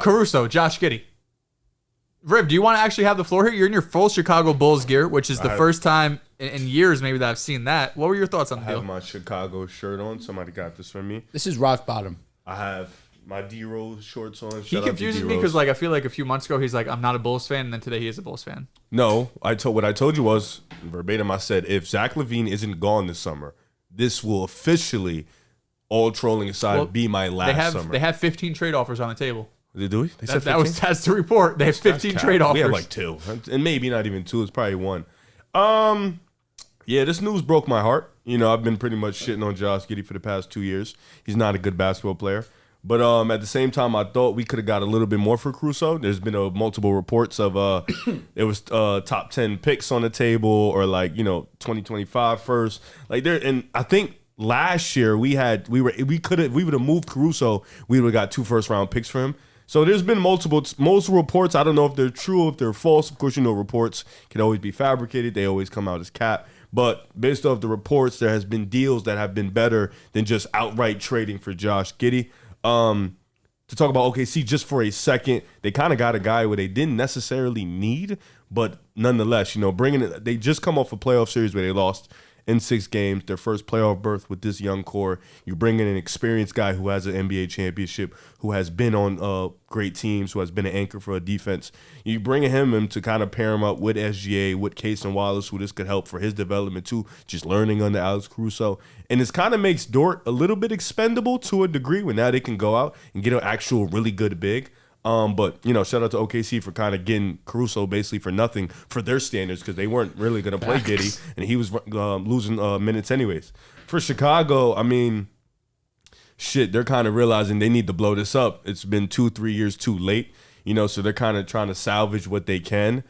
Caruso, Josh Giddey. Riv, do you want to actually have the floor here? You're in your full Chicago Bulls gear, which is the first time in years maybe that I've seen that. What were your thoughts on the deal? I have my Chicago shirt on. Somebody got this for me. This is rock bottom. I have my D-Rose shorts on. He confuses me because I feel like a few months ago he's like, I'm not a Bulls fan, and then today he is a Bulls fan. No, what I told you was, verbatim, I said, if Zach LaVine isn't gone this summer, this will officially, all trolling aside, be my last summer. They have 15 trade offers on the table. Do we? They said 15? That's the report. They have 15 trade offers. We have like 2, and maybe not even 2. It's probably 1. Yeah, this news broke my heart. I've been pretty much shitting on Josh Giddey for the past 2 years. He's not a good basketball player. But at the same time, I thought we could have got a little bit more for Caruso. There's been multiple reports of it was top 10 picks on the table, or 2025 first. And I think last year we would have moved Caruso. We would have got 2 first-round picks for him. So there's been multiple reports. I don't know if they're true or if they're false. Of course, reports can always be fabricated. They always come out as cap. But based off the reports, there has been deals that have been better than just outright trading for Josh Giddey. To talk about OKC just for a second, they kind of got a guy where they didn't necessarily need, but nonetheless, bringing it. They just come off a playoff series where they lost in 6 games, their first playoff berth with this young core. You bring in an experienced guy who has an NBA championship, who has been on great teams, who has been an anchor for a defense. You bring him in to kind of pair him up with SGA, with Case and Wallace, who this could help for his development too, just learning under Alex Caruso. And this kind of makes Dort a little bit expendable to a degree, where now they can go out and get an actual really good big. But shout out to OKC for kind of getting Caruso basically for nothing for their standards, because they weren't really going to play Giddey, and he was losing minutes anyways. For Chicago, I mean, shit, they're kind of realizing they need to blow this up. It's been 2-3 years too late, so they're kind of trying to salvage what they can.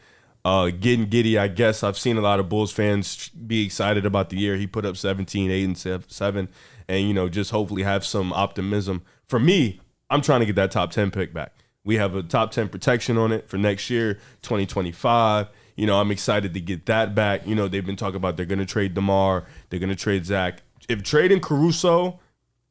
Getting Giddey, I guess I've seen a lot of Bulls fans be excited about the year. He put up 17, 8, and 7, and just hopefully have some optimism. For me, I'm trying to get that top 10 pick back. We have a top 10 protection on it for next year, 2025. I'm excited to get that back. They've been talking about they're going to trade DeMar. They're going to trade Zach. If trading Caruso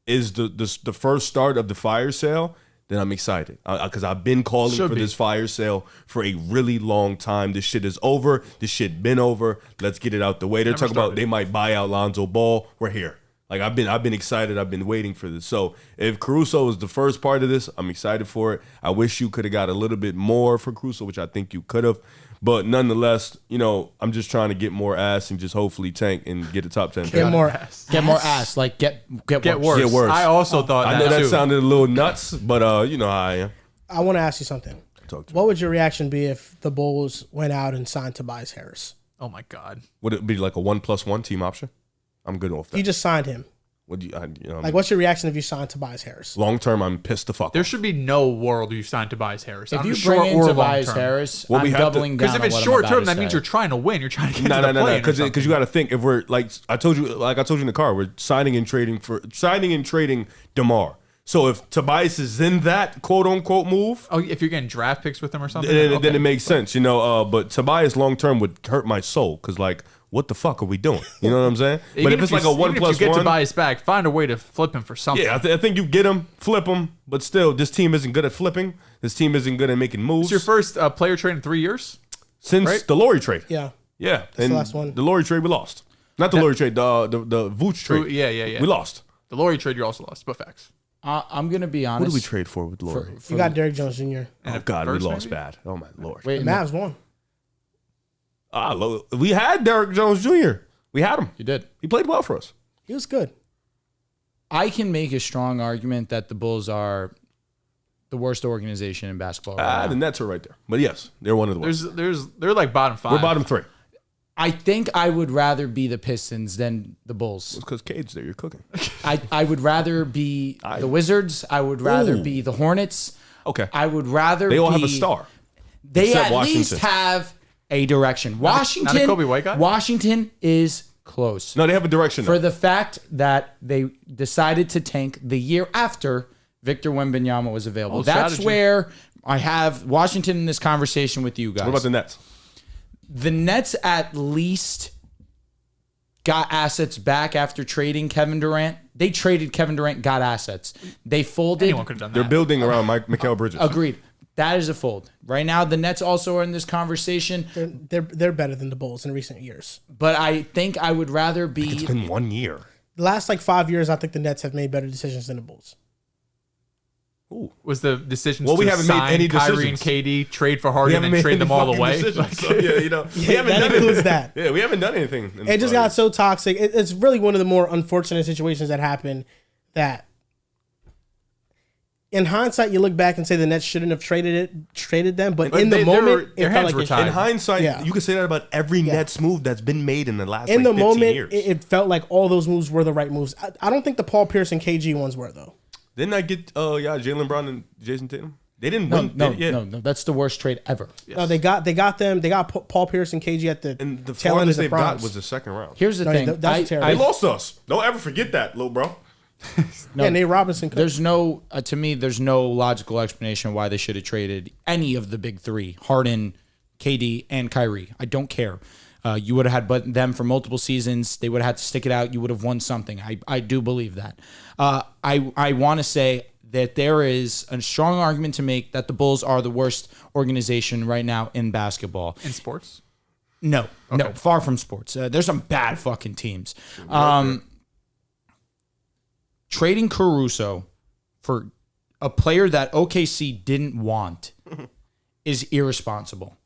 is the first start of the fire sale, then I'm excited. Because I've been calling for this fire sale for a really long time. This shit is over. This shit been over. Let's get it out the way. They're talking about they might buy out Lonzo Ball. We're here. I've been excited. I've been waiting for this. So if Caruso is the first part of this, I'm excited for it. I wish you could have got a little bit more for Caruso, which I think you could have. But nonetheless, I'm just trying to get more ass and just hopefully tank and get a top 10. Get more ass. Get worse. Get worse. Get worse. I also thought I know that sounded a little nuts, but you know how I am. I want to ask you something. What would your reaction be if the Bulls went out and signed Tobias Harris? Oh my God. Would it be like a 1+1 team option? I'm good off that. You just signed him. Would you? What's your reaction if you signed Tobias Harris? Long term, I'm pissed the fuck. There should be no world you sign Tobias Harris. If you bring in Tobias Harris, I'm doubling down. Because if it's short term, that means you're trying to win. You're trying to get to the play. Because you got to think, if we're like I told you in the car, we're signing and trading DeMar. So if Tobias is in that quote unquote move, if you're getting draft picks with him or something, then it makes sense, But Tobias long term would hurt my soul, because what the fuck are we doing? You know what I'm saying? But if it's like a 1+1, if you get Tobias back, find a way to flip him for something. Yeah, I think you get him, flip him, but still, this team isn't good at flipping. This team isn't good at making moves. It's your first player trade in 3 years since the Laurie trade. Yeah, that's the last one. The Laurie trade we lost. Not the Laurie trade, the Vooch trade. Yeah. We lost. The Laurie trade you also lost, but facts. I'm gonna be honest. What did we trade for with Laurie? You got Derrick Jones Jr. Oh God, we lost bad. Oh my Lord. Wait, the Mavs won. We had Derrick Jones Jr. We had him. You did. He played well for us. He was good. I can make a strong argument that the Bulls are the worst organization in basketball. Right now. The Nets are right there. But yes, they're one of the worst. They're like bottom 5. We're bottom 3. I think I would rather be the Pistons than the Bulls. It's because Cade's there. You're cooking. I would rather be the Wizards. I would rather be the Hornets. Okay. I would rather They all have a star. They at least have a direction. Washington, not a Kobe White guy? Washington is close. No, they have a direction. For the fact that they decided to tank the year after Victor Wembanyama was available. That's where I have Washington in this conversation with you guys. What about the Nets? The Nets at least got assets back after trading Kevin Durant. They traded Kevin Durant, got assets. They folded. Anyone could have done that. They're building around Mikal Bridges. Agreed. That is a fold. Right now, the Nets also are in this conversation. They're better than the Bulls in recent years. But I think I would rather be. It's been 1 year. The last 5 years, I think the Nets have made better decisions than the Bulls. Ooh. Was the decision we to haven't sign made any Kyrie decisions. and KD, trade for Harden, and trade them all away? So, yeah, we haven't that done includes anything. that. Yeah, we haven't done anything. It just got so toxic. It's really one of the more unfortunate situations that happened that in hindsight, you look back and say the Nets shouldn't have traded them, but in the moment, their it felt hands like were it tied. In hindsight, you can say that about every Nets move that's been made in the last in the 15 moment, years. it felt like all those moves were the right moves. I don't think the Paul Pierce and KG ones were, though. Didn't I get Jaylen Brown and Jason Tatum? They didn't win. No. That's the worst trade ever. Yes. No, they got them. They got Paul Pierce and KG at the And the tail end of farthest the they've got Bronx. was the second round. Here's the thing. That's terrible. They lost us. Don't ever forget that, little bro. Yeah, Nate Robinson. There's no, to me, there's no logical explanation why they should have traded any of the big three: Harden, KD, and Kyrie. I don't care. You would have had them for multiple seasons. They would have had to stick it out. You would have won something. I do believe that. I want to say that there is a strong argument to make that the Bulls are the worst organization right now in basketball. In sports? No, far from sports. There's some bad fucking teams. Trading Caruso for a player that OKC didn't want is irresponsible.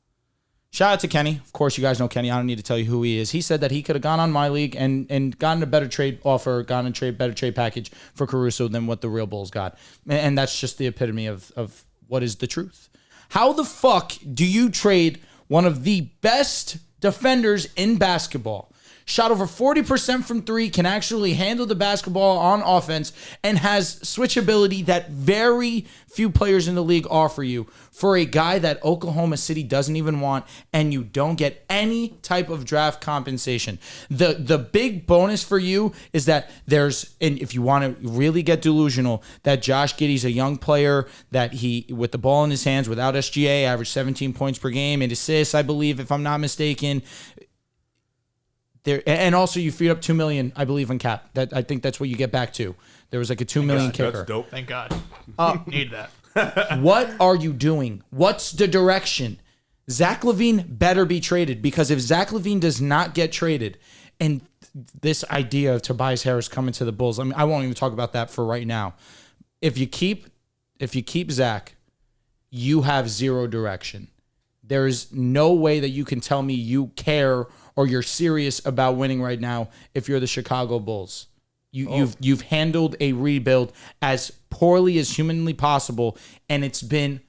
Shout out to Kenny. Of course, you guys know Kenny. I don't need to tell you who he is. He said that he could have gone on my league and gotten a better trade offer, gotten a better trade package for Caruso than what the real Bulls got. And that's just the epitome of what is the truth. How the fuck do you trade one of the best defenders in basketball? Shot over 40% from three, can actually handle the basketball on offense, and has switchability that very few players in the league offer you, for a guy that Oklahoma City doesn't even want, and you don't get any type of draft compensation. The big bonus for you is that there's, and if you want to really get delusional, that Josh Giddey's a young player, that he, with the ball in his hands, without SGA, averaged 17 points per game, 8 assists, I believe, if I'm not mistaken. There, and also you freed up $2 million, I believe, on cap. That I think that's what you get back to. There was like a $2 million kicker. That's dope. Thank God. Need that. What are you doing? What's the direction? Zach LaVine better be traded, because if Zach LaVine does not get traded, and this idea of Tobias Harris coming to the Bulls, I mean, I won't even talk about that for right now. If you keep Zach, you have zero direction. There is no way that you can tell me you care or you're serious about winning right now if you're the Chicago Bulls. You've handled a rebuild as poorly as humanly possible, and it's been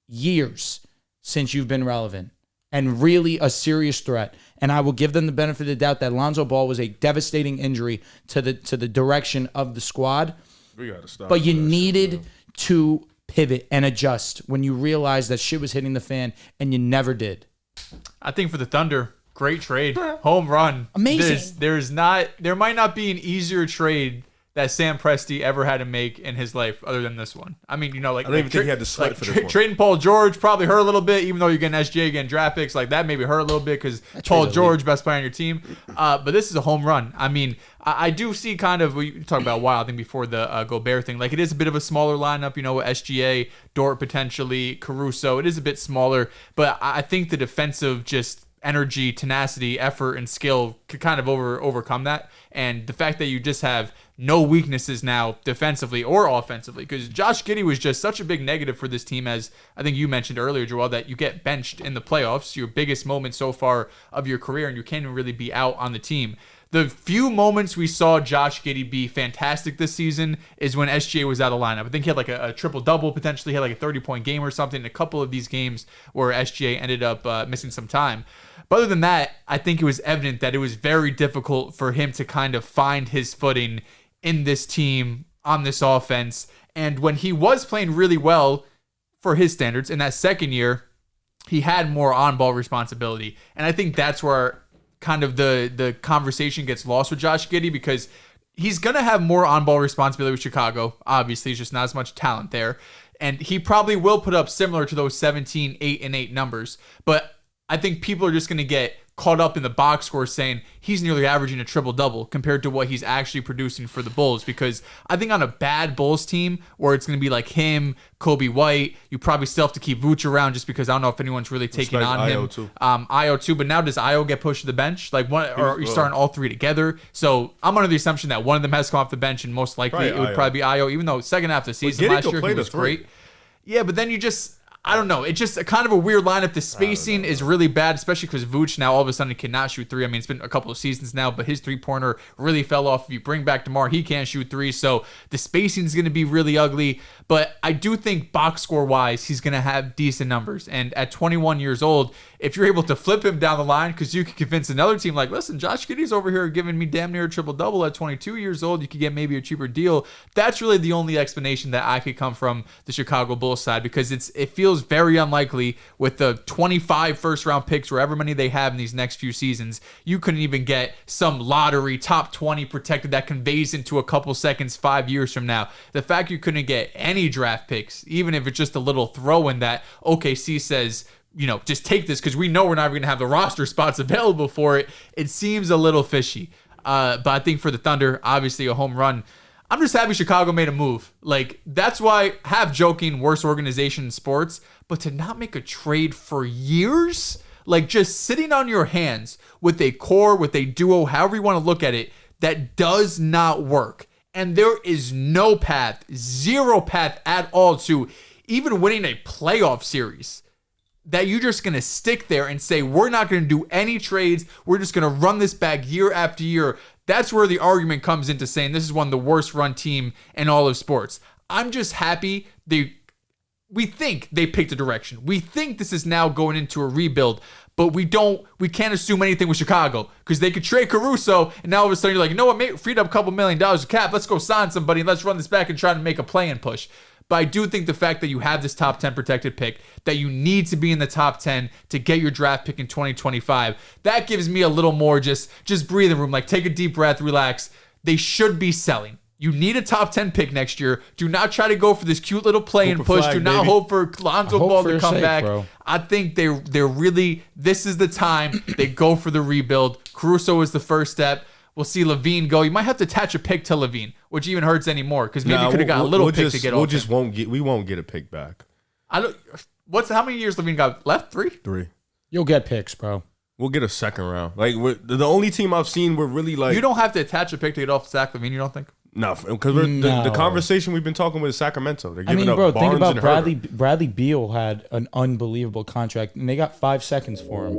years since you've been relevant and really a serious threat. And I will give them the benefit of the doubt that Lonzo Ball was a devastating injury to the direction of the squad. We gotta stop. But you needed to pivot and adjust when you realized that shit was hitting the fan, and you never did. I think for the Thunder, great trade. Home run. Amazing. There might not be an easier trade that Sam Presti ever had to make in his life other than this one. I mean, like, I don't even think he had to sweat for this one. Trading Paul George probably hurt a little bit, even though you're getting SGA, getting draft picks. Like, that maybe hurt a little bit because Paul George, best player on your team. But this is a home run. I mean, I do see kind of, we talked about a while, I think, before the Gobert thing. Like, it is a bit of a smaller lineup, with SGA, Dort potentially, Caruso. It is a bit smaller, but I think the defensive just energy, tenacity, effort, and skill could kind of overcome that. And the fact that you just have no weaknesses now defensively or offensively, because Josh Giddey was just such a big negative for this team, as I think you mentioned earlier, Joel, that you get benched in the playoffs, your biggest moment so far of your career, and you can't even really be out on the team. The few moments we saw Josh Giddey be fantastic this season is when SGA was out of lineup. I think he had like a triple-double, potentially had like a 30-point game or something in a couple of these games where SGA ended up missing some time. But other than that, I think it was evident that it was very difficult for him to kind of find his footing in this team, on this offense. And when he was playing really well for his standards in that second year, he had more on-ball responsibility. And I think that's where kind of the conversation gets lost with Josh Giddey, because he's going to have more on-ball responsibility with Chicago. Obviously, there's just not as much talent there. And he probably will put up similar to those 17, 8, and 8 numbers. But I think people are just going to get caught up in the box score saying he's nearly averaging a triple-double compared to what he's actually producing for the Bulls. Because I think on a bad Bulls team where it's going to be like him, Kobe White, you probably still have to keep Vooch around just because I don't know if anyone's really taking on Io him. too. Io too, but now does Io get pushed to the bench? Like one, or are you starting all three together? So I'm under the assumption that one of them has come off the bench, and most likely it would probably be Io, even though second half of the season last year he was great. Yeah, but then you just, I don't know. It's just a kind of a weird lineup. The spacing is really bad, especially because Vooch now all of a sudden cannot shoot three. I mean, it's been a couple of seasons now, but his three-pointer really fell off. If you bring back DeMar, he can't shoot three. So the spacing is going to be really ugly. But I do think box score-wise, he's going to have decent numbers. And at 21 years old, if you're able to flip him down the line, because you can convince another team, like, listen, Josh Giddey's over here giving me damn near a triple-double at 22 years old. You could get maybe a cheaper deal. That's really the only explanation that I could come from the Chicago Bulls side, because it feels very unlikely with the 25 first-round picks, or however many they have in these next few seasons, you couldn't even get some lottery top 20 protected that conveys into a couple seconds 5 years from now. The fact you couldn't get any draft picks, even if it's just a little throw-in that OKC says, just take this because we know we're not going to have the roster spots available for it, it seems a little fishy. But I think for the Thunder, obviously a home run. I'm just happy Chicago made a move. Like, that's why, half joking, worst organization in sports, but to not make a trade for years, like just sitting on your hands with a core, with a duo, however you want to look at it, that does not work. And there is no path, zero path at all to even winning a playoff series, that you're just going to stick there and say, we're not going to do any trades. We're just going to run this back year after year. That's where the argument comes into saying this is one of the worst run team in all of sports. I'm just happy we think they picked a direction. We think this is now going into a rebuild, but we can't assume anything with Chicago because they could trade Caruso and now all of a sudden you're like, you know what, freed up a couple $1 million of cap. Let's go sign somebody and let's run this back and try to make a play and push. But I do think the fact that you have this top 10 protected pick, that you need to be in the top 10 to get your draft pick in 2025, that gives me a little more just breathing room. Like, take a deep breath, relax. They should be selling. You need a top 10 pick next year. Do not try to go for this cute little play and push. Do not hope for Lonzo Ball to come back. Bro. I think they're really, this is the time they go for the rebuild. Caruso is the first step. We'll see Levine go. You might have to attach a pick to Levine, which even hurts anymore because maybe you could have got a little pick to get off. We won't get a pick back. How many years Levine got left? Three. You'll get picks, bro. We'll get a second round. Like, the only team I've seen we're really like. You don't have to attach a pick to get off Zach Levine. You don't think? No, because the conversation we've been talking with is Sacramento. They're giving up bro, Barnes think about and Bradley Beal had an unbelievable contract, and they got 5 seconds for him.